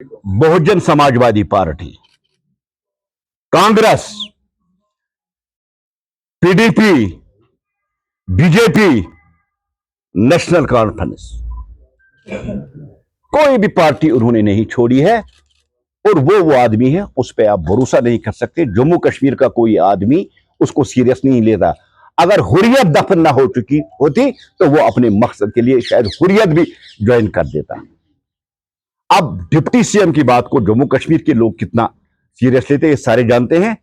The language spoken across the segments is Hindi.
बहुजन Samajwadi Party, Congress, PDP, BJP, National Conference, कोई भी पार्टी उन्होंने नहीं छोड़ी है। और वो आदमी है, उस पर आप भरोसा नहीं कर सकते। जम्मू कश्मीर का कोई आदमी उसको सीरियस नहीं लेता। अगर हुर्रियत दफन ना हो चुकी होती तो वो अपने मकसद के लिए शायद हुर्रियत भी ज्वाइन कर देता। अब डिप्टी सीएम की बात को जम्मू कश्मीर के लोग कितना सीरियस लेते हैं, सारे जानते हैं।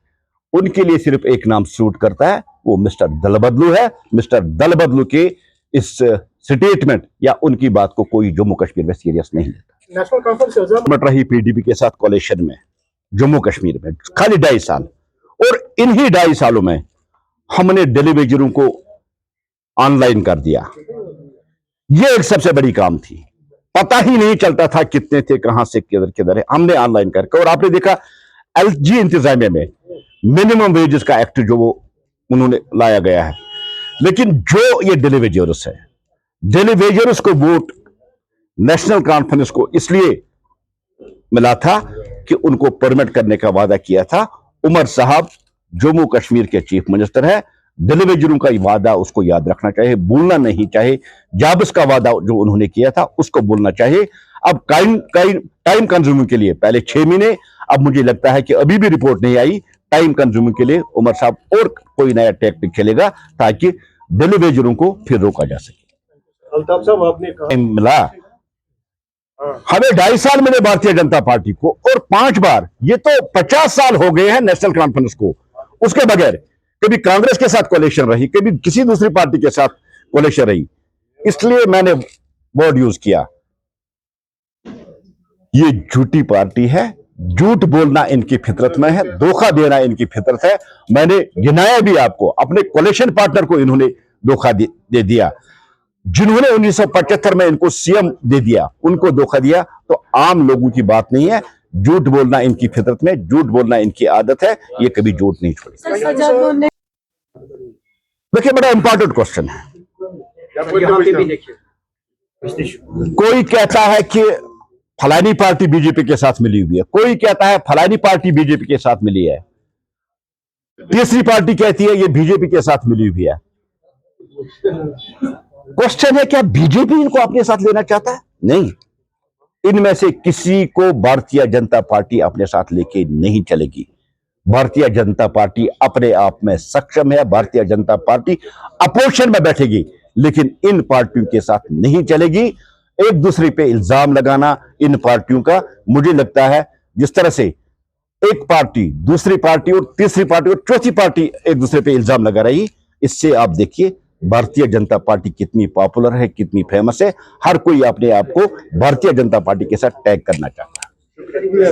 उनके लिए सिर्फ एक नाम सूट करता है, वो मिस्टर दलबदलू है। मिस्टर दलबदलू के इस स्टेटमेंट या उनकी बात को कोई जम्मू कश्मीर में सीरियस नहीं लेता। नेशनल कॉन्फ्रेंस मट रही पीडीपी के साथ कोalition में जम्मू कश्मीर में खाली 2.5 साल, और इन्हीं 2.5 सालों में हमने टेलीविजनों को ऑनलाइन कर दिया। ये एक सबसे बड़ी काम थी, पता ही नहीं चलता था कितने थे, कहां से किधर किधर है, हमने ऑनलाइन करके। और आपने देखा एलजी इंतजामिया में मिनिमम वेजेस का एक्ट जो वो उन्होंने लाया गया है। लेकिन जो ये डेलीवेजर्स है, डेलीवेजर्स को वोट नेशनल कॉन्फ्रेंस को इसलिए मिला था कि उनको परमिट करने का वादा किया था। उमर साहब जम्मू कश्मीर के चीफ मिनिस्टर है। डेलीवेजरों का वादा उसको याद रखना चाहिए, भूलना नहीं चाहिए। जाबिस का वादा जो उन्होंने किया था उसको भूलना चाहिए। अब टाइम कंज्यूमिंग के लिए पहले 6 महीने, अब मुझे लगता है कि अभी भी रिपोर्ट नहीं आई। टाइम कंज्यूमिंग के लिए उमर साहब और कोई नया टैक्टिक खेलेगा ताकि डेलीवेजरों को फिर रोका जा सके। अल्ताफ साहब, आपने कहा मिला हमें 2.5 साल मिले भारतीय जनता पार्टी को, और 5 बार, ये तो 50 साल हो गए हैं नेशनल कॉन्फ्रेंस को। उसके बगैर कभी कांग्रेस के साथ कोalition रही, कभी किसी दूसरी पार्टी के साथ कोalition रही। इसलिए मैंने वर्ड यूज किया, ये झूठी पार्टी है। झूठ बोलना इनकी फितरत में है, धोखा देना इनकी फितरत है। मैंने गिनाया भी आपको, अपने कोalition पार्टनर को इन्होंने धोखा दे दिया। जिन्होंने 1975 में इनको सीएम दे दिया, उनको धोखा दिया। तो आम लोगों की बात नहीं है, झूठ बोलना इनकी फितरत में, झूठ बोलना इनकी आदत है। ये कभी झूठ नहीं छोड़ेगी। देखिए, बड़ा इंपॉर्टेंट क्वेश्चन है। कोई कहता है कि फलानी पार्टी बीजेपी के साथ मिली हुई है, कोई कहता है फलानी पार्टी बीजेपी के साथ मिली है, तीसरी पार्टी कहती है ये बीजेपी के साथ मिली हुई है। क्वेश्चन है, क्या बीजेपी इनको अपने साथ लेना चाहता है? नहीं, इनमें से किसी को भारतीय जनता पार्टी अपने साथ लेके नहीं चलेगी। भारतीय जनता पार्टी अपने आप में सक्षम है। भारतीय जनता पार्टी अपोजिशन में बैठेगी, लेकिन इन पार्टियों के साथ नहीं चलेगी। एक दूसरे पे इल्जाम लगाना इन पार्टियों का, मुझे लगता है जिस तरह से एक पार्टी दूसरी पार्टी और तीसरी पार्टी और चौथी पार्टी एक दूसरे पे इल्जाम लगा रही, इससे आप देखिए भारतीय जनता पार्टी कितनी पॉपुलर है, कितनी फेमस है। हर कोई अपने आप को भारतीय जनता पार्टी के साथ टैग करना चाहता है।